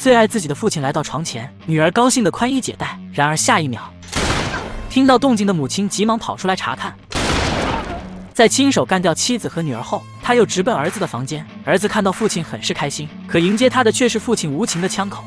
最爱自己的父亲来到床前，女儿高兴的宽衣解带。然而下一秒，听到动静的母亲急忙跑出来查看。在亲手干掉妻子和女儿后，他又直奔儿子的房间。儿子看到父亲很是开心，可迎接他的却是父亲无情的枪口。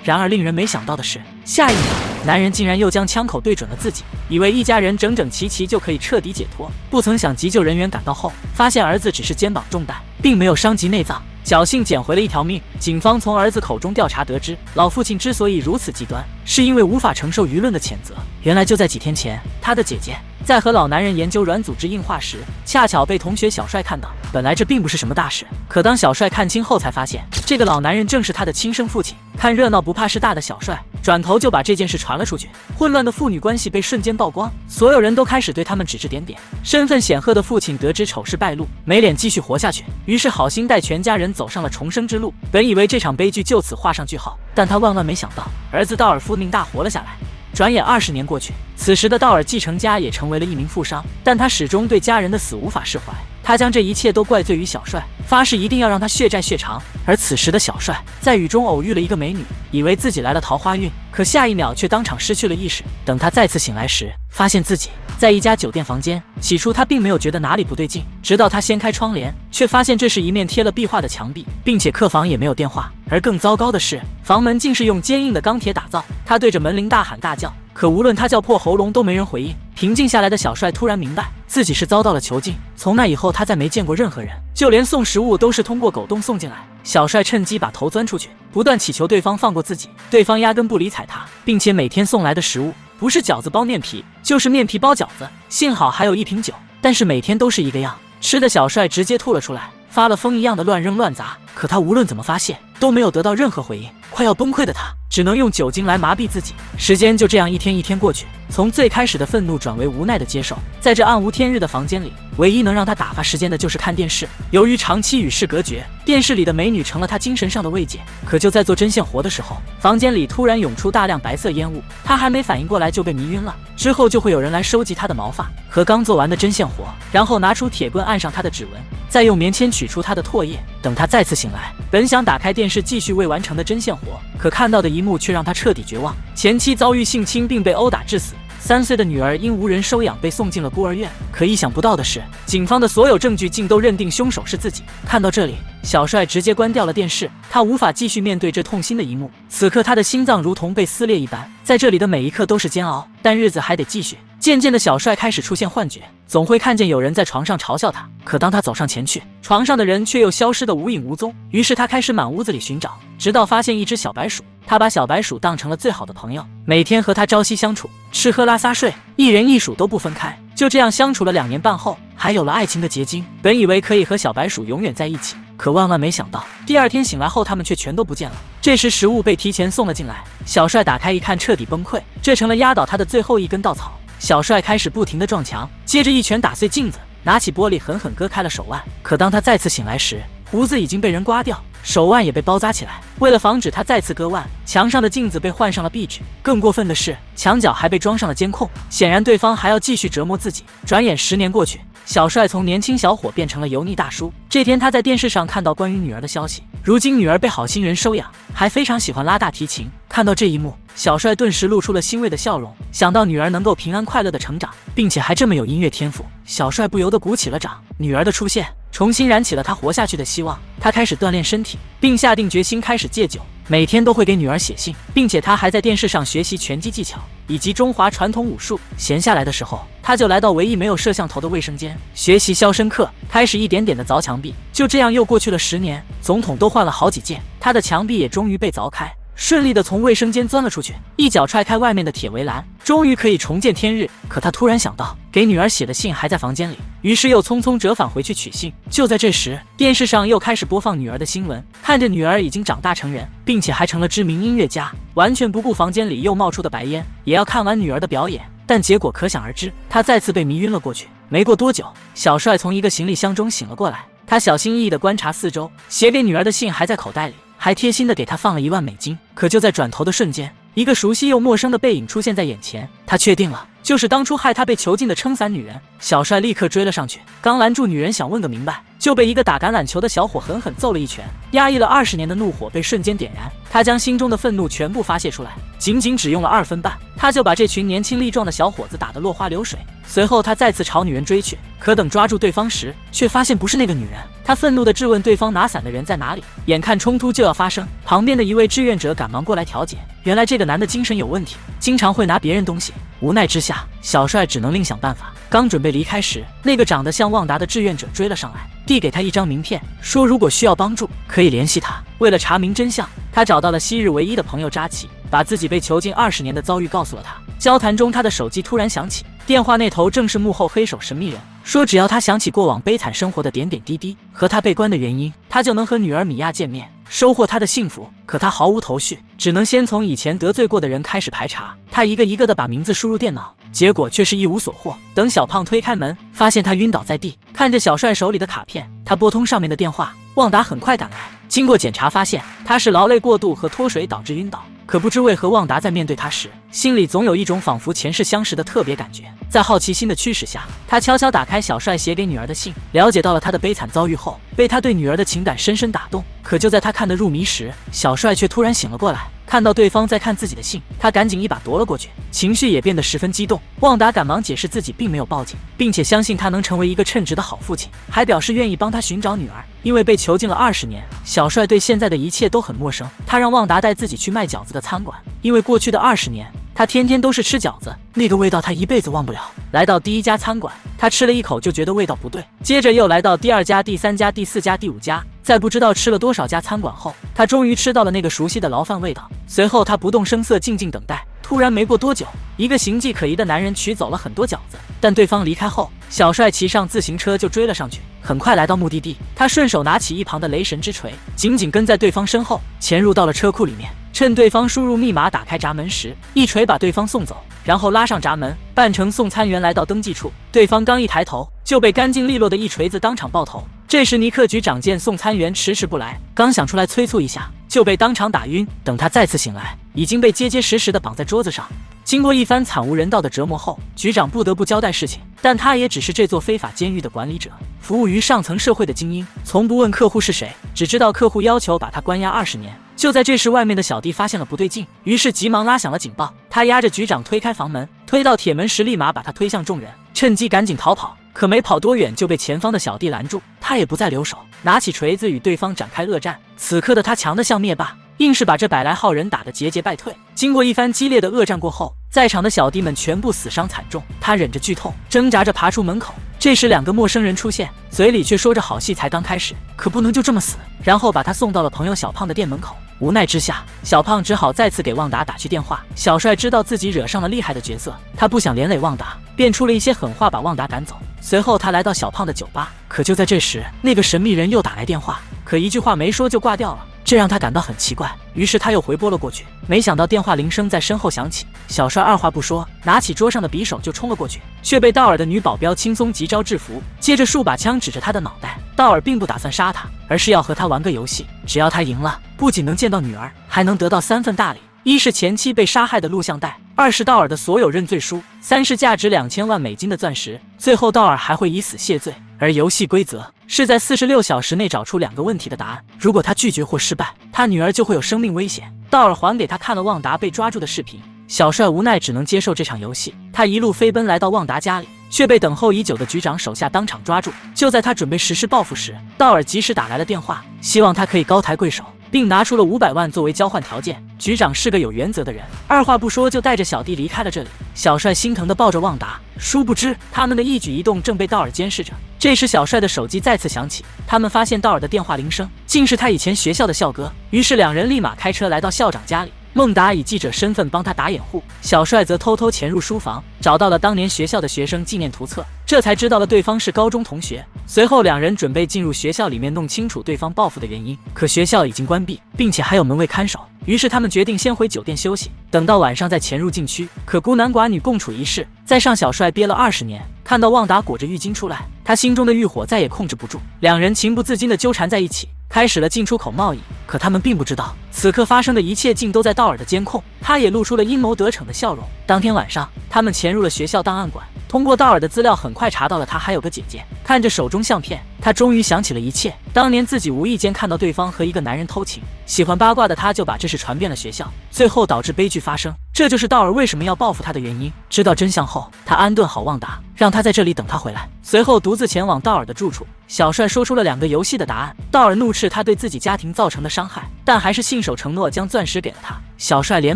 然而令人没想到的是，下一秒，男人竟然又将枪口对准了自己，以为一家人整整齐齐就可以彻底解脱。不曾想急救人员赶到后，发现儿子只是肩膀中弹，并没有伤及内脏，侥幸捡回了一条命。警方从儿子口中调查得知，老父亲之所以如此极端，是因为无法承受舆论的谴责。原来就在几天前，他的姐姐在和老男人研究软组织硬化时，恰巧被同学小帅看到。本来这并不是什么大事，可当小帅看清后才发现，这个老男人正是他的亲生父亲。看热闹不怕事大的小帅转头就把这件事传了出去，混乱的父女关系被瞬间曝光，所有人都开始对他们指指点点。身份显赫的父亲得知丑事败露，没脸继续活下去，于是好心带全家人走上了重生之路。本以为这场悲剧就此画上句号，但他万万没想到，儿子道尔夫命大活了下来。转眼20年过去，此时的道尔继承家也成为了一名富商，但他始终对家人的死无法释怀。他将这一切都怪罪于小帅，发誓一定要让他血债血偿。而此时的小帅在雨中偶遇了一个美女，以为自己来了桃花运，可下一秒却当场失去了意识。等他再次醒来时，发现自己在一家酒店房间。起初他并没有觉得哪里不对劲，直到他掀开窗帘，却发现这是一面贴了壁画的墙壁，并且客房也没有电话。而更糟糕的是，房门竟是用坚硬的钢铁打造。他对着门铃大喊大叫，可无论他叫破喉咙都没人回应。平静下来的小帅突然明白，自己是遭到了囚禁。从那以后，他再没见过任何人，就连送食物都是通过狗洞送进来。小帅趁机把头钻出去，不断祈求对方放过自己。对方压根不理睬他，并且每天送来的食物不是饺子包面皮，就是面皮包饺子。幸好还有一瓶酒，但是每天都是一个样，吃的小帅直接吐了出来，发了疯一样的乱扔乱砸。可他无论怎么发泄，都没有得到任何回应。快要崩溃的他只能用酒精来麻痹自己。时间就这样一天一天过去，从最开始的愤怒转为无奈的接受。在这暗无天日的房间里，唯一能让他打发时间的就是看电视。由于长期与世隔绝，电视里的美女成了他精神上的慰藉。可就在做针线活的时候，房间里突然涌出大量白色烟雾，他还没反应过来就被迷晕了。之后就会有人来收集他的毛发和刚做完的针线活，然后拿出铁棍按上他的指纹，再用棉签取出他的唾液。等他再次醒来，本想打开电视继续未完成的针线活，可看到的一幕却让他彻底绝望。前妻遭遇性侵并被殴打致死，3岁的女儿因无人收养被送进了孤儿院。可意想不到的是，警方的所有证据竟都认定凶手是自己。看到这里，小帅直接关掉了电视，他无法继续面对这痛心的一幕。此刻他的心脏如同被撕裂一般，在这里的每一刻都是煎熬，但日子还得继续。渐渐的，小帅开始出现幻觉，总会看见有人在床上嘲笑他。可当他走上前去，床上的人却又消失得无影无踪。于是他开始满屋子里寻找，直到发现一只小白鼠。他把小白鼠当成了最好的朋友，每天和它朝夕相处，吃喝拉撒睡，一人一鼠都不分开。就这样相处了2年半后，还有了爱情的结晶。本以为可以和小白鼠永远在一起，可万万没想到，第2天醒来后，他们却全都不见了。这时食物被提前送了进来，小帅打开一看，彻底崩溃，这成了压倒他的最后一根稻草。小帅开始不停地撞墙，接着一拳打碎镜子，拿起玻璃狠狠割开了手腕。可当他再次醒来时，胡子已经被人刮掉，手腕也被包扎起来。为了防止他再次割腕，墙上的镜子被换上了壁纸。更过分的是，墙角还被装上了监控，显然对方还要继续折磨自己。转眼10年过去，小帅从年轻小伙变成了油腻大叔。这天他在电视上看到关于女儿的消息，如今女儿被好心人收养，还非常喜欢拉大提琴。看到这一幕，小帅顿时露出了欣慰的笑容，想到女儿能够平安快乐的成长，并且还这么有音乐天赋，小帅不由得鼓起了掌。女儿的出现重新燃起了他活下去的希望，他开始锻炼身体，并下定决心开始戒酒，每天都会给女儿写信，并且他还在电视上学习拳击技巧以及中华传统武术。闲下来的时候，他就来到唯一没有摄像头的卫生间，学习肖申克，开始一点点的凿墙壁。就这样又过去了10年，总统都换了好几届，他的墙壁也终于被凿开，顺利的从卫生间钻了出去，一脚踹开外面的铁围栏，终于可以重见天日。可他突然想到，给女儿写的信还在房间里，于是又匆匆折返回去取信。就在这时，电视上又开始播放女儿的新闻，看着女儿已经长大成人，并且还成了知名音乐家，完全不顾房间里又冒出的白烟，也要看完女儿的表演。但结果可想而知，他再次被迷晕了过去。没过多久，小帅从一个行李箱中醒了过来，他小心翼翼地观察4周，写给女儿的信还在口袋里，还贴心地给她放了1万美金。可就在转头的瞬间，一个熟悉又陌生的背影出现在眼前，他确定了，就是当初害他被囚禁的撑伞女人。小帅立刻追了上去，刚拦住女人想问个明白，就被一个打橄榄球的小伙狠狠揍了一拳。压抑了20年的怒火被瞬间点燃，他将心中的愤怒全部发泄出来，仅仅只用了2分半，他就把这群年轻力壮的小伙子打得落花流水。随后他再次朝女人追去，可等抓住对方时，却发现不是那个女人。他愤怒地质问对方拿伞的人在哪里。眼看冲突就要发生，旁边的一位志愿者赶忙过来调解。原来这个男的精神有问题，经常会拿别人东西。无奈之下，小帅只能另想办法。刚准备离开时，那个长得像旺达的志愿者追了上来，递给他一张名片，说如果需要帮助可以联系他。为了查明真相，他找到了昔日唯一的朋友扎奇，把自己被囚禁20年的遭遇告诉了他。交谈中，他的手机突然响起，电话那头正是幕后黑手神秘人，说只要他想起过往悲惨生活的点点滴滴和他被关的原因，他就能和女儿米娅见面，收获他的幸福。可他毫无头绪，只能先从以前得罪过的人开始排查。他一个一个的把名字输入电脑，结果却是一无所获。等小胖推开门，发现他晕倒在地，看着小帅手里的卡片，他拨通上面的电话。旺达很快赶来，经过检查发现他是劳累过度和脱水导致晕倒。可不知为何，旺达在面对他时，心里总有一种仿佛前世相识的特别感觉。在好奇心的驱使下，他悄悄打开小帅写给女儿的信，了解到了他的悲惨遭遇后，被他对女儿的情感深深打动。可就在他看得入迷时，小帅却突然醒了过来，看到对方在看自己的信，他赶紧一把夺了过去，情绪也变得十分激动。旺达赶忙解释自己并没有报警，并且相信他能成为一个称职的好父亲，还表示愿意帮他寻找女儿。因为被囚禁了20年，小帅对现在的一切都很陌生。他让旺达带自己去卖饺子的餐馆，因为过去的20年他天天都是吃饺子，那个味道他一辈子忘不了。来到第1家餐馆，他吃了一口就觉得味道不对，接着又来到第2家、第3家、第4家、第5家，在不知道吃了多少家餐馆后，他终于吃到了那个熟悉的牢饭味道。随后他不动声色，静静等待。突然没过多久，一个形迹可疑的男人取走了很多饺子，但对方离开后，小帅骑上自行车就追了上去。很快来到目的地，他顺手拿起一旁的雷神之锤，紧紧跟在对方身后，潜入到了车库里面。趁对方输入密码打开闸门时，一锤把对方送走，然后拉上闸门，扮成送餐员来到登记处。对方刚一抬头，就被干净利落的一锤子当场爆头。这时尼克局长见送餐员迟迟不来，刚想出来催促一下，就被当场打晕。等他再次醒来，已经被结结实实的绑在桌子上。经过一番惨无人道的折磨后，局长不得不交代事情，但他也只是这座非法监狱的管理者，服务于上层社会的精英，从不问客户是谁，只知道客户要求把他关押20年。就在这时，外面的小弟发现了不对劲，于是急忙拉响了警报。他压着局长推开房门，推到铁门时立马把他推向众人，趁机赶紧逃跑。可没跑多远就被前方的小弟拦住，他也不再留手，拿起锤子与对方展开恶战。此刻的他强得像灭霸，硬是把这100来号人打得节节败退。经过一番激烈的恶战过后，在场的小弟们全部死伤惨重。他忍着剧痛，挣扎着爬出门口。这时2个陌生人出现，嘴里却说着好戏才刚开始，可不能就这么死，然后把他送到了朋友小胖的店门口。无奈之下，小胖只好再次给旺达打去电话。小帅知道自己惹上了厉害的角色，他不想连累旺达，便出了一些狠话把旺达赶走。随后他来到小胖的酒吧，可就在这时，那个神秘人又打来电话，可一句话没说就挂掉了，这让他感到很奇怪。于是他又回拨了过去，没想到电话铃声在身后响起。小帅二话不说，拿起桌上的匕首就冲了过去，却被道尔的女保镖轻松急招制服，接着数把枪指着他的脑袋。道尔并不打算杀他，而是要和他玩个游戏，只要他赢了，不仅能见到女儿，还能得到3份大礼。一是前妻被杀害的录像带，2是道尔的所有认罪书，3是价值2000万美金的钻石。最后道尔还会以死谢罪。而游戏规则是在46小时内找出2个问题的答案，如果他拒绝或失败，他女儿就会有生命危险。道尔还给他看了旺达被抓住的视频，小帅无奈只能接受这场游戏。他一路飞奔来到旺达家里，却被等候已久的局长手下当场抓住。就在他准备实施报复时，道尔及时打来了电话，希望他可以高抬贵手，并拿出了500万作为交换条件。局长是个有原则的人，二话不说就带着小弟离开了这里。小帅心疼地抱着旺达，殊不知他们的一举一动正被道尔监视着。这时小帅的手机再次响起，他们发现道尔的电话铃声竟是他以前学校的校歌，于是2人立马开车来到校长家里。孟达以记者身份帮他打掩护，小帅则偷偷潜入书房，找到了当年学校的学生纪念图册，这才知道了对方是高中同学。随后2人准备进入学校里面弄清楚对方报复的原因，可学校已经关闭，并且还有门卫看守，于是他们决定先回酒店休息，等到晚上再潜入禁区。可孤男寡女共处一室，再上小帅憋了20年，看到旺达裹着浴巾出来，他心中的欲火再也控制不住，2人情不自禁地纠缠在一起。开始了进出口贸易。可他们并不知道，此刻发生的一切竟都在道尔的监控。他也露出了阴谋得逞的笑容。当天晚上，他们潜入了学校档案馆，通过道尔的资料，很快查到了他还有个姐姐。看着手中相片，他终于想起了一切。当年自己无意间看到对方和一个男人偷情，喜欢八卦的他就把这事传遍了学校，最后导致悲剧发生。这就是道尔为什么要报复他的原因。知道真相后，他安顿好旺达，让他在这里等他回来，随后独自前往道尔的住处。小帅说出了2个游戏的答案，道尔怒斥他对自己家庭造成的伤害，但还是信守承诺将钻石给了他。小帅连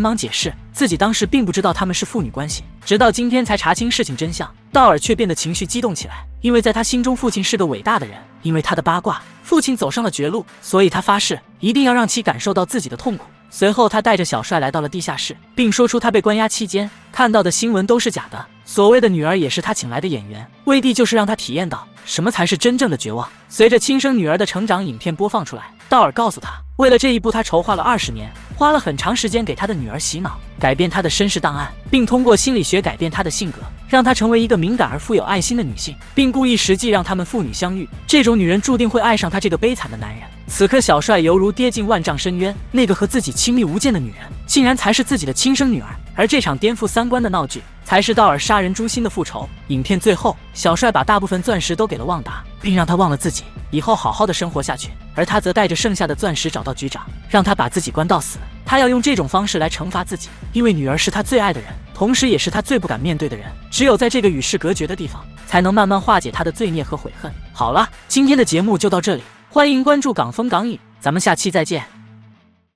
忙解释，自己当时并不知道他们是父女关系，直到今天才查清事情真相。道尔却变得情绪激动起来，因为在他心中，父亲是个伟大的人。因为他的八卦，父亲走上了绝路，所以他发誓一定要让其感受到自己的痛苦。随后，他带着小帅来到了地下室，并说出他被关押期间看到的新闻都是假的，所谓的女儿也是他请来的演员，为的就是让他体验到什么才是真正的绝望。随着亲生女儿的成长影片播放出来，道尔告诉他，为了这一部，他筹划了20年，花了很长时间给他的女儿洗脑，改变她的身世档案，并通过心理学改变她的性格，让她成为一个敏感而富有爱心的女性，并故意实际让他们父女相遇。这种女人注定会爱上他这个悲惨的男人。此刻小帅犹如跌进万丈深渊，那个和自己亲密无间的女人，竟然才是自己的亲生女儿。而这场颠覆3观的闹剧，才是道尔杀人诛心的复仇。影片最后，小帅把大部分钻石都给了旺达，并让他忘了自己，以后好好的生活下去。而他则带着剩下的钻石找到局长，让他把自己关到死。他要用这种方式来惩罚自己，因为女儿是他最爱的人，同时也是他最不敢面对的人。只有在这个与世隔绝的地方，才能慢慢化解他的罪孽和悔恨。好了，今天的节目就到这里，欢迎关注港风港影，咱们下期再见。